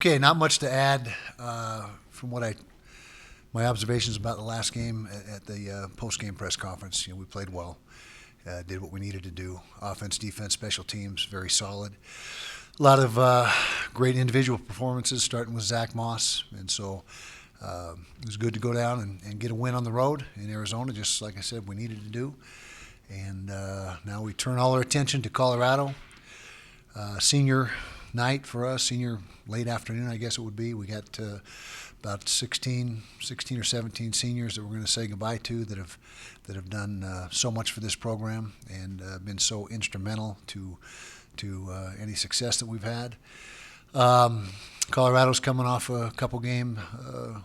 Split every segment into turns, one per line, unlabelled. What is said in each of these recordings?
Okay, not much to add from my observations about the last game at the post-game press conference. We played well, did what we needed to do. Offense, defense, special teams, very solid. A lot of great individual performances, starting with Zach Moss, and so it was good to go down and get a win on the road in Arizona, just like I said we needed to do. And now we turn all our attention to Colorado. Senior night for us, senior late afternoon, I guess it would be. We got about 16 or 17 seniors that we're going to say goodbye to that have done so much for this program and been so instrumental to any success that we've had. Colorado's coming off a couple game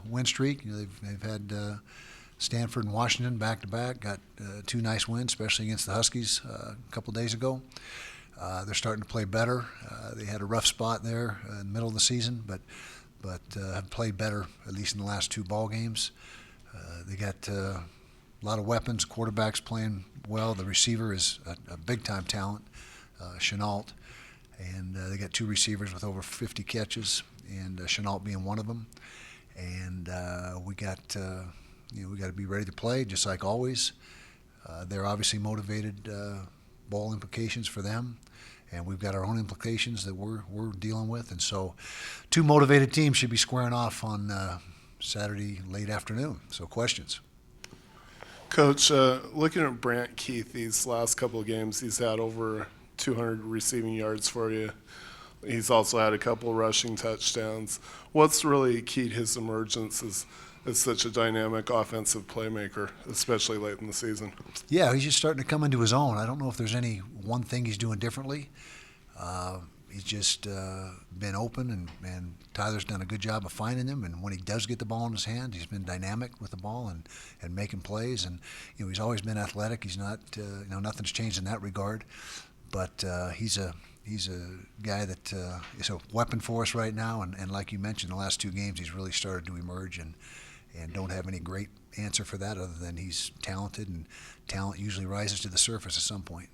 win streak. They've had Stanford and Washington back to back. Got two nice wins, especially against the Huskies a couple days ago. They're starting to play better. They had a rough spot there in the middle of the season, but have played better, at least in the last two ball games. They got a lot of weapons. Quarterback's playing well. The receiver is a big-time talent, Chenault. And they got two receivers with over 50 catches, and Chenault being one of them. And we got to be ready to play, just like always. They're obviously motivated. Ball implications for them, and we've got our own implications that we're dealing with, and so two motivated teams should be squaring off on Saturday late afternoon. So questions?
Coach, looking at Brant Keith these last couple of games, he's had over 200 receiving yards for you. He's also had a couple rushing touchdowns. What's really keyed his emergence as such a dynamic offensive playmaker, especially late in the season?
Yeah, he's just starting to come into his own. I don't know if there's any one thing he's doing differently. He's just been open, and Tyler's done a good job of finding him. And when he does get the ball in his hand, he's been dynamic with the ball and making plays. And he's always been athletic. He's not nothing's changed in that regard. But he's a guy that is a weapon for us right now. And like you mentioned, the last two games he's really started to emerge and don't have any great answer for that other than he's talented, and talent usually rises to the surface at some point.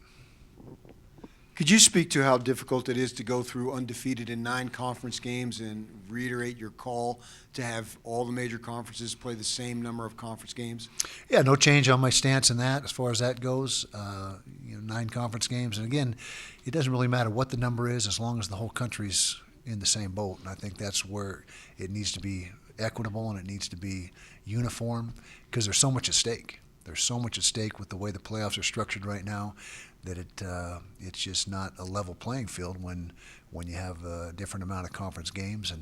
Could you speak to how difficult it is to go through undefeated in 9 conference games and reiterate your call to have all the major conferences play the same number of conference games?
Yeah, no change on my stance in that as far as that goes. 9 conference games, and again, it doesn't really matter what the number is as long as the whole country's in the same boat, and I think that's where it needs to be equitable and it needs to be uniform, because there's so much at stake. There's so much at stake with the way the playoffs are structured right now that it's just not a level playing field when you have a different amount of conference games,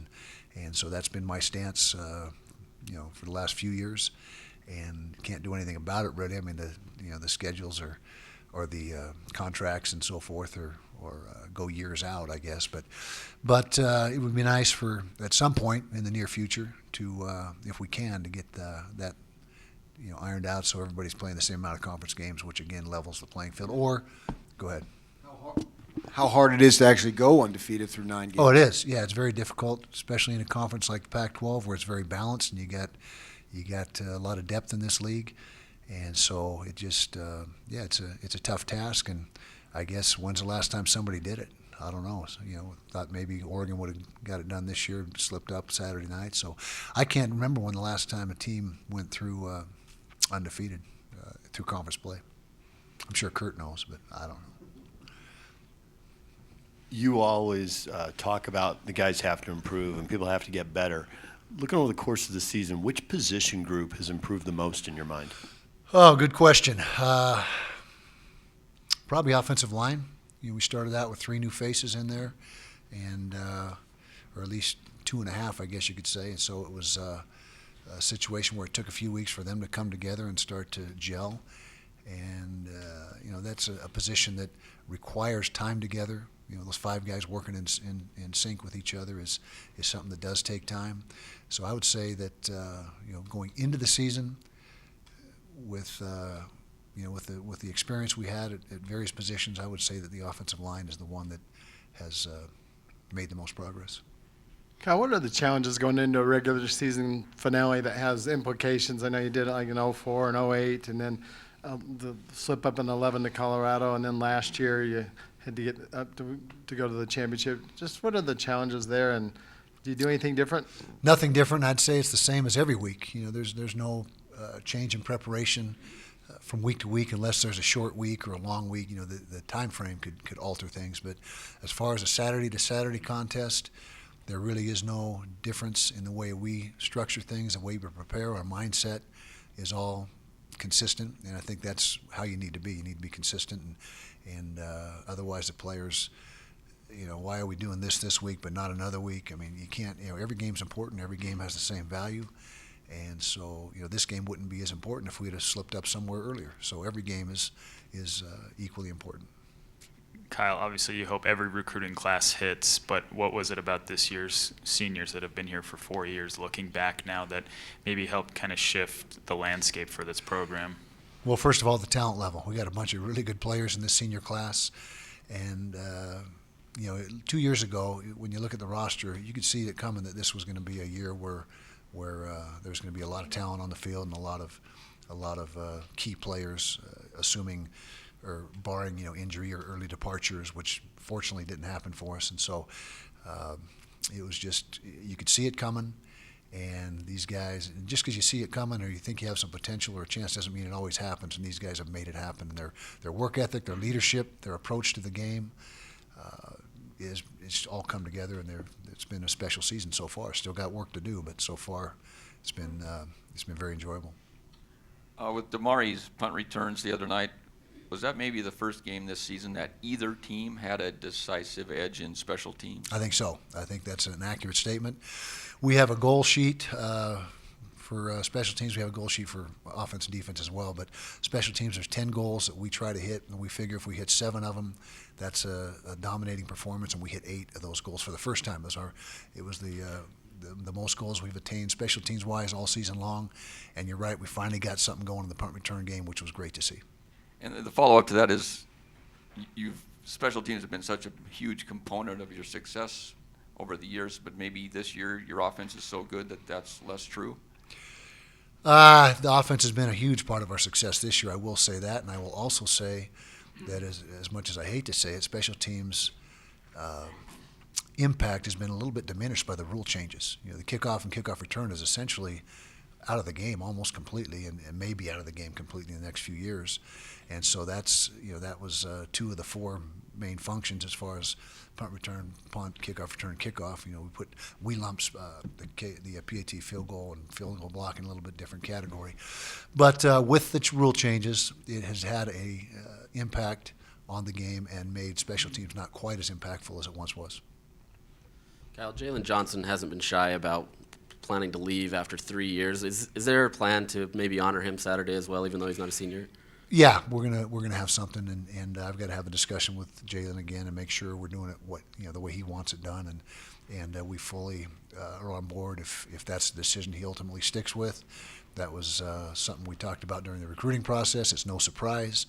and so that's been my stance for the last few years, and can't do anything about it really. I mean the schedules or the contracts and so forth or go years out, I guess. But it would be nice for at some point in the near future to, if we can, to get that ironed out so everybody's playing the same amount of conference games, which again levels the playing field. Or, go ahead.
How hard it is to actually go undefeated through 9 games?
Oh, it is. Yeah, it's very difficult, especially in a conference like the Pac-12 where it's very balanced and you got a lot of depth in this league. And so it just, it's a tough task. And I guess when's the last time somebody did it? I don't know. So, thought maybe Oregon would have got it done this year, slipped up Saturday night. So I can't remember when the last time a team went through undefeated through conference play. I'm sure Kurt knows, but I don't know.
You always talk about the guys have to improve and people have to get better. Looking over the course of the season, which position group has improved the most in your mind?
Oh, good question. Probably offensive line. We started out with 3 new faces in there, and or at least 2.5, I guess you could say. And so it was a situation where it took a few weeks for them to come together and start to gel. And that's a position that requires time together. Those 5 guys working in sync with each other is something that does take time. So I would say that going into the season with the experience we had at various positions, I would say that the offensive line is the one that has made the most progress.
Kyle, what are the challenges going into a regular season finale that has implications? I know you did it like in 04 and 08, and then the slip up in 11 to Colorado, and then last year you had to get up to go to the championship. Just what are the challenges there, and Do you do anything different?
Nothing different. I'd say it's the same as every week. There's no change in preparation from week to week unless there's a short week or a long week. The time frame could alter things. But as far as a Saturday to Saturday contest, there really is no difference in the way we structure things, the way we prepare. Our mindset is all consistent, and I think that's how you need to be. You need to be consistent, and otherwise the players, why are we doing this week but not another week? I mean, you can't. Every game's important. Every game has the same value, and so this game wouldn't be as important if we'd have slipped up somewhere earlier. So every game is equally important.
Kyle, obviously you hope every recruiting class hits, but what was it about this year's seniors that have been here for 4 years, looking back now, that maybe helped kind of shift the landscape for this program?
Well, first of all, the talent level. We got a bunch of really good players in this senior class, and 2 years ago, when you look at the roster, you could see it coming that this was going to be a year where there's going to be a lot of talent on the field and a lot of key players, assuming or barring injury or early departures, which fortunately didn't happen for us. And so it was just, you could see it coming. And these guys, just because you see it coming or you think you have some potential or a chance doesn't mean it always happens. And these guys have made it happen. And their work ethic, their leadership, their approach to the game it's all come together. And it's been a special season so far. Still got work to do, but so far it's been very enjoyable.
With Damari's punt returns the other night, was that maybe the first game this season that either team had a decisive edge in special teams?
I think so. I think that's an accurate statement. We have a goal sheet for special teams. We have a goal sheet for offense and defense as well. But special teams, there's 10 goals that we try to hit, and we figure if we hit 7 of them, that's a dominating performance, and we hit 8 of those goals for the first time. It was the most goals we've attained special teams wise all season long. And you're right, we finally got something going in the punt return game, which was great to see.
And the follow-up to that is, special teams have been such a huge component of your success over the years, but maybe this year your offense is so good that that's less true?
The offense has been a huge part of our success this year. I will say that, and I will also say that as much as I hate to say it, special teams impact has been a little bit diminished by the rule changes. The kickoff and kickoff return is essentially out of the game almost completely, and may be out of the game completely in the next few years. And so that was 2 of the 4 main functions as far as punt return, punt, kickoff return, kickoff. We lumps the PAT field goal and field goal block in a little bit different category. But with the rule changes, it has had a impact on the game and made special teams not quite as impactful as it once was.
Kyle, Jalen Johnson hasn't been shy about planning to leave after 3 years. Is there a plan to maybe honor him Saturday as well, even though he's not a senior?
Yeah, we're gonna have something, and I've got to have a discussion with Jalen again and make sure we're doing it the way he wants it done, and we fully are on board if that's the decision he ultimately sticks with. That was something we talked about during the recruiting process. It's no surprise,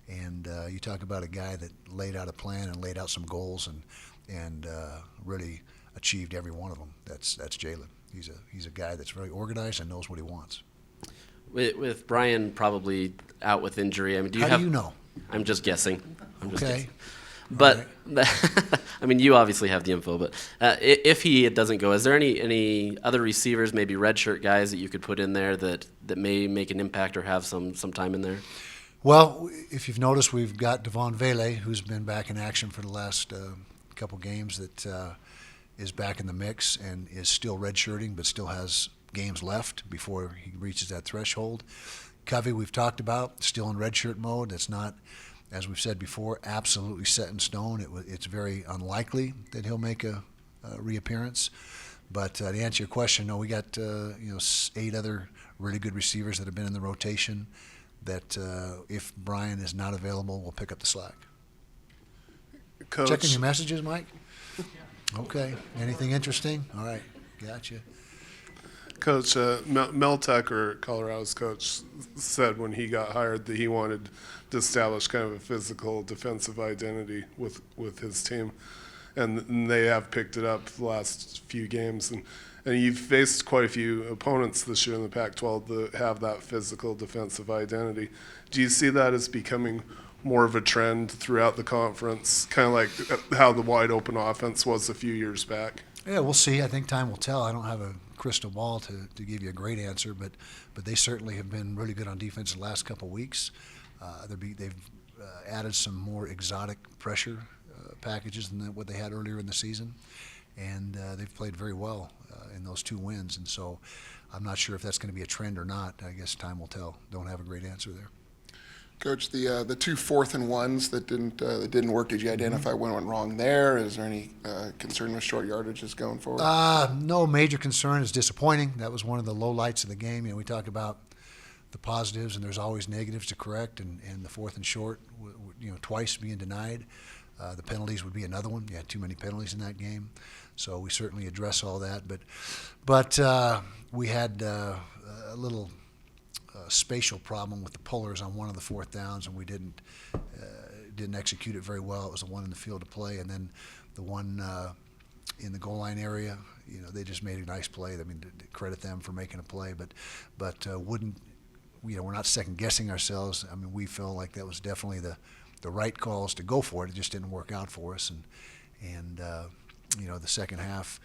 and you talk about a guy that laid out a plan and laid out some goals and really achieved every one of them. That's Jalen. He's a guy that's very organized and knows what he wants.
With Brian probably out with injury, I mean,
How do you know?
I'm just guessing.
Okay.
But I mean, you obviously have the info. But if he doesn't go, is there any other receivers, maybe redshirt guys that you could put in there that may make an impact or have some time in there?
Well, if you've noticed, we've got Devon Vele, who's been back in action for the last couple games, that is back in the mix and is still redshirting, but still has games left before he reaches that threshold. Covey, we've talked about, still in redshirt mode. That's not, as we've said before, absolutely set in stone. It's very unlikely that he'll make a reappearance. But to answer your question, no, we got 8 other really good receivers that have been in the rotation that if Brian is not available, we'll pick up the slack.
Coach,
Checking your messages, Mike? Okay. Anything interesting? All right. Gotcha.
Coach, Mel Tucker, Colorado's coach, said when he got hired that he wanted to establish kind of a physical defensive identity with his team, and they have picked it up the last few games. And you've faced quite a few opponents this year in the Pac-12 that have that physical defensive identity. Do you see that as becoming more of a trend throughout the conference, kind of like how the wide open offense was a few years back?
Yeah, we'll see. I think time will tell. I don't have a crystal ball to give you a great answer, but they certainly have been really good on defense the last couple of weeks. They've added some more exotic pressure packages than what they had earlier in the season, and they've played very well in those 2 wins. And so I'm not sure if that's going to be a trend or not. I guess time will tell. Don't have a great answer there.
Coach, the 2 4th and 1s that didn't work. Did you identify what went wrong there? Is there any concern with short yardages going forward?
No major concern. It's disappointing. That was one of the lowlights of the game. We talk about the positives, and there's always negatives to correct. And the 4th and short, twice being denied. The penalties would be another one. You had too many penalties in that game, so we certainly address all that. But we had a little spatial problem with the pullers on one of the 4th downs, and we didn't execute it very well. It was the one in the field of play, and then the one in the goal line area. They just made a nice play. I mean, to credit them for making a play, but wouldn't. We're not second guessing ourselves. I mean, we felt like that was definitely the right calls to go for it. It just didn't work out for us, and the second half.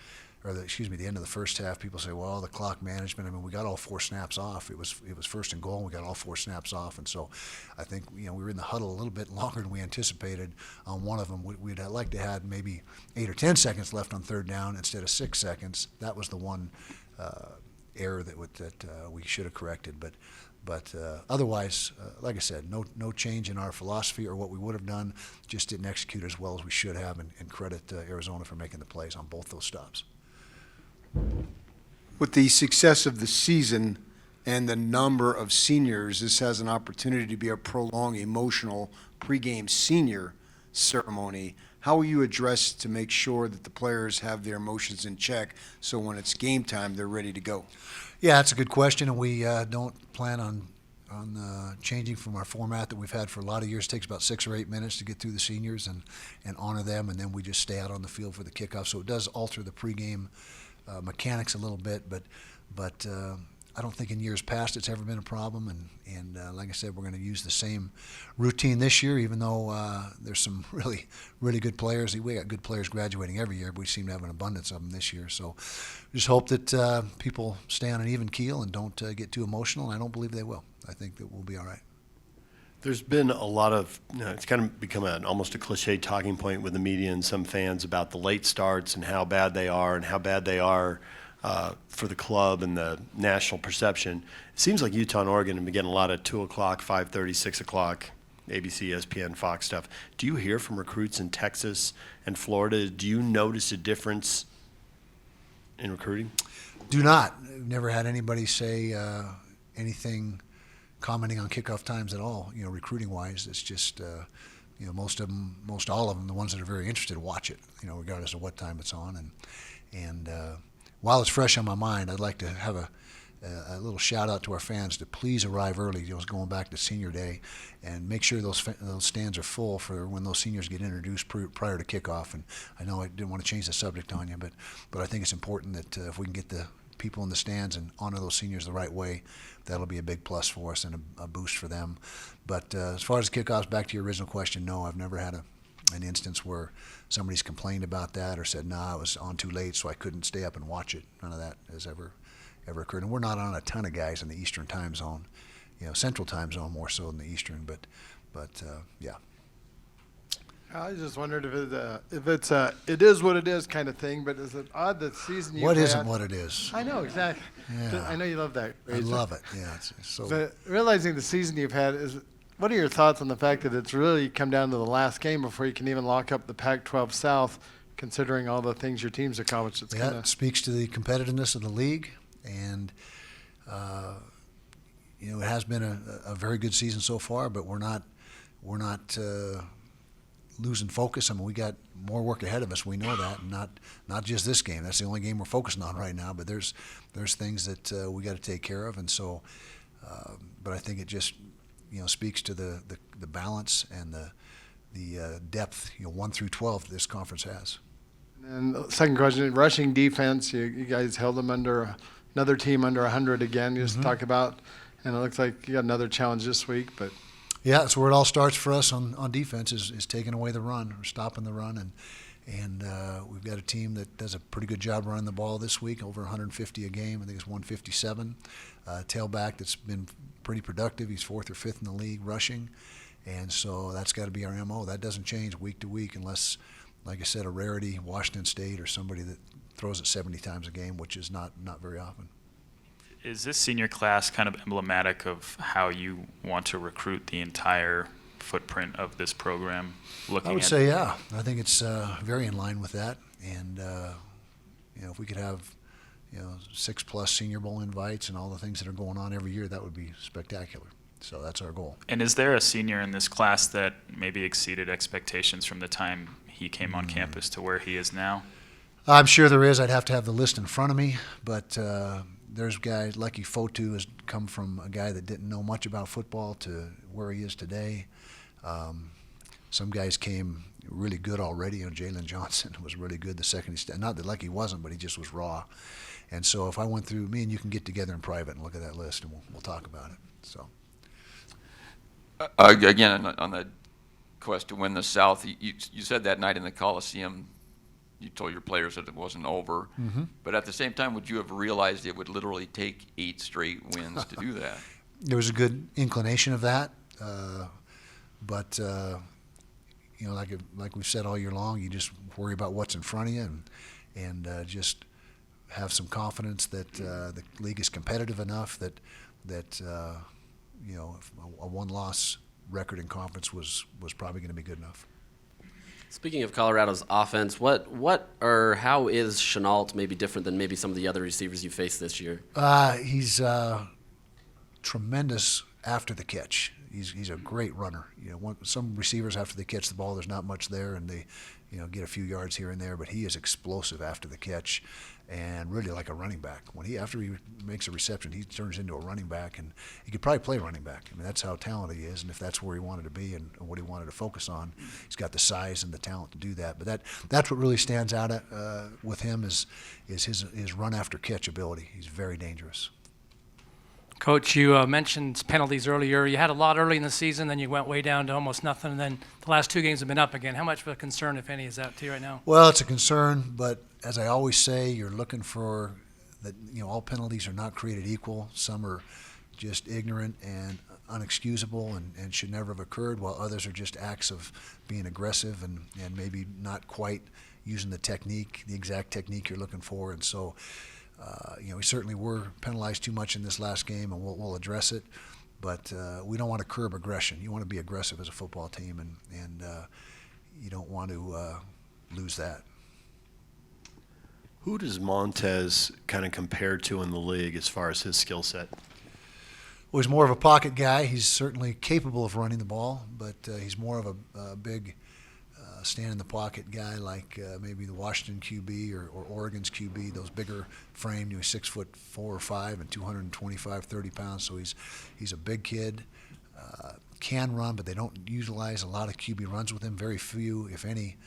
The end of the first half, people say, well, the clock management. I mean, we got all 4 snaps off. It was 1st and goal, and we got all 4 snaps off. And so I think, we were in the huddle a little bit longer than we anticipated on one of them. We'd like to have maybe 8 or 10 seconds left on 3rd down instead of 6 seconds. That was the one error that we should have corrected. But otherwise, like I said, no change in our philosophy or what we would have done. Just didn't execute as well as we should have, and credit Arizona for making the plays on both those stops.
With the success of the season and the number of seniors, this has an opportunity to be a prolonged, emotional pregame senior ceremony. How will you address to make sure that the players have their emotions in check so when it's game time, they're ready to go?
Yeah, that's a good question, and we don't plan on changing from our format that we've had for a lot of years. It takes about 6 or 8 minutes to get through the seniors and honor them, and then we just stay out on the field for the kickoff. So it does alter the pregame mechanics a little bit, but I don't think in years past it's ever been a problem. And like I said, we're going to use the same routine this year, even though there's some really, really good players. We got good players graduating every year, but we seem to have an abundance of them this year. So just hope that people stay on an even keel and don't get too emotional, and I don't believe they will. I think that we'll be all right.
There's been a lot of, it's kind of become almost a cliche talking point with the media and some fans about the late starts and how bad they are for the club and the national perception. It seems like Utah and Oregon have been getting a lot of 2 o'clock, 5:30, 6 o'clock, ABC, ESPN, Fox stuff. Do you hear from recruits in Texas and Florida? Do you notice a difference in recruiting?
Do not. I've never had anybody say anything commenting on kickoff times at all, recruiting wise. It's just, most all of them, the ones that are very interested, watch it, regardless of what time it's on. And while it's fresh on my mind, I'd like to have a little shout out to our fans to please arrive early. Going back to senior day, and make sure those stands are full for when those seniors get introduced prior to kickoff. And I know I didn't want to change the subject on you, but I think it's important that if we can get the people in the stands and honor those seniors the right way, that'll be a big plus for us and a boost for them. But as far as the kickoffs, back to your original question, no, I've never had an instance where somebody's complained about that or said, nah, I was on too late so I couldn't stay up and watch it. None of that has ever occurred. And we're not on a ton of guys in the Eastern time zone, Central time zone more so than the Eastern, but yeah.
I just wondered if it's it is what it is kind of thing, but is it odd that season you've
What
had?
isn't what it is?
I know, exactly.
Yeah.
I know you love that.
I love it. Yeah, it's so.
But realizing the season you've had, what are your thoughts on the fact that it's really come down to the last game before you can even lock up the Pac-12 South, considering all the things your team's accomplished? It's
It speaks to the competitiveness of the league, and it has been a very good season so far. But we're not losing focus. I mean, we got more work ahead of us. We know that, and not just this game. That's the only game we're focusing on right now. But there's things that we got to take care of, and so. But I think it just speaks to the balance and the depth 1 through 12 this conference has.
And the second question, rushing defense. You guys held them under another team under 100 again. You just talk about, and it looks like you got another challenge this week, but.
Yeah, that's where it all starts for us on defense is taking away the run or stopping the run, And we've got a team that does a pretty good job running the ball this week, over 150 a game. I think it's 157. Tailback that's been pretty productive. He's 4th or 5th in the league rushing. And so that's got to be our MO. That doesn't change week to week unless, like I said, a rarity, Washington State or somebody that throws it 70 times a game, which is not very often.
Is this senior class kind of emblematic of how you want to recruit the entire footprint of this program?
I would say, yeah. I think it's very in line with that. And, if we could have, 6+ Senior Bowl invites and all the things that are going on every year, that would be spectacular. So that's our goal.
And is there a senior in this class that maybe exceeded expectations from the time he came on campus to where he is now?
I'm sure there is. I'd have to have the list in front of me, but there's guys. Lucky Fotu has come from a guy that didn't know much about football to where he is today. Some guys came really good already. Jalen Johnson was really good the second he started. Not that Lucky wasn't, but he just was raw. And so if I went through, me and you can get together in private and look at that list, and we'll talk about it. So.
Again, on the quest to win the South, you said that night in the Coliseum, you told your players that it wasn't over.
Mm-hmm.
But at the same time, would you have realized it would literally take 8 straight wins to do that?
There was a good inclination of that, but like we've said all year long, you just worry about what's in front of you and just have some confidence that the league is competitive enough that a one-loss record in conference was probably going to be good enough.
Speaking of Colorado's offense, how is Chenault maybe different than maybe some of the other receivers you faced this year?
He's tremendous after the catch. He's a great runner. Some receivers after they catch the ball, there's not much there, and they, get a few yards here and there. But he is explosive after the catch, and really like a running back. After he makes a reception, he turns into a running back, and he could probably play running back. I mean, that's how talented he is, and if that's where he wanted to be and what he wanted to focus on, he's got the size and the talent to do that. But that's what really stands out with him is his run after catch ability. He's very dangerous.
Coach, you mentioned penalties earlier. You had a lot early in the season, then you went way down to almost nothing, and then the last 2 games have been up again. How much of a concern, if any, is that to you right now?
Well, it's a concern, but as I always say, you're looking for that. All penalties are not created equal. Some are just ignorant and unexcusable and should never have occurred, while others are just acts of being aggressive and maybe not quite using the exact technique you're looking for. And so, we certainly were penalized too much in this last game, and we'll address it. But we don't want to curb aggression. You want to be aggressive as a football team, and you don't want to lose that.
Who does Montez kind of compare to in the league as far as his skill set?
Well, he's more of a pocket guy. He's certainly capable of running the ball, but he's more of a big stand in the pocket guy like maybe the Washington QB or Oregon's QB, those bigger framed, 6'4" or 5" and 225, 30 pounds. So he's a big kid, can run, but they don't utilize a lot of QB runs with him. Very few, if any.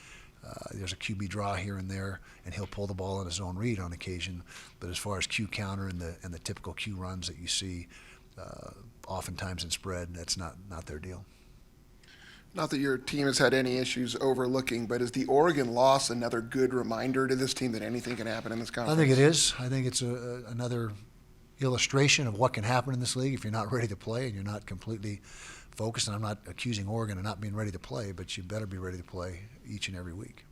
There's a QB draw here and there, and he'll pull the ball on his own read on occasion. But as far as Q counter and the typical Q runs that you see oftentimes in spread, that's not their deal.
Not that your team has had any issues overlooking, but is the Oregon loss another good reminder to this team that anything can happen in this conference?
I think it is. I think it's another illustration of what can happen in this league if you're not ready to play and you're not completely focused. And I'm not accusing Oregon of not being ready to play, but you better be ready to play each and every week.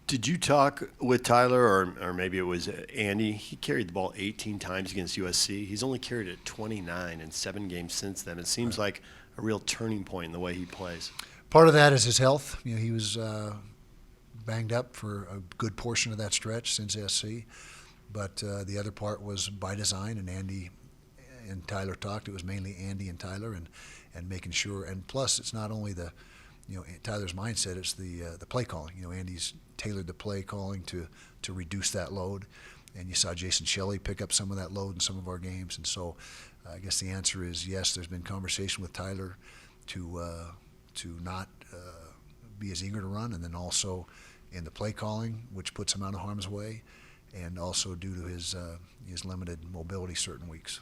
Did you talk with Tyler, or maybe it was Andy? He carried the ball 18 times against USC. He's only carried it 29 in 7 games since then. It seems like a real turning point in the way he plays.
Part of that is his health. He was banged up for a good portion of that stretch since SC. But the other part was by design, and Andy and Tyler talked. It was mainly Andy and Tyler and making sure. And plus, it's not only Tyler's mindset, it's the play calling. Andy's tailored the play calling to reduce that load. And you saw Jason Shelley pick up some of that load in some of our games. And so I guess the answer is yes, there's been conversation with Tyler to not be as eager to run, and then also in the play calling, which puts him out of harm's way, and also due to his limited mobility certain weeks.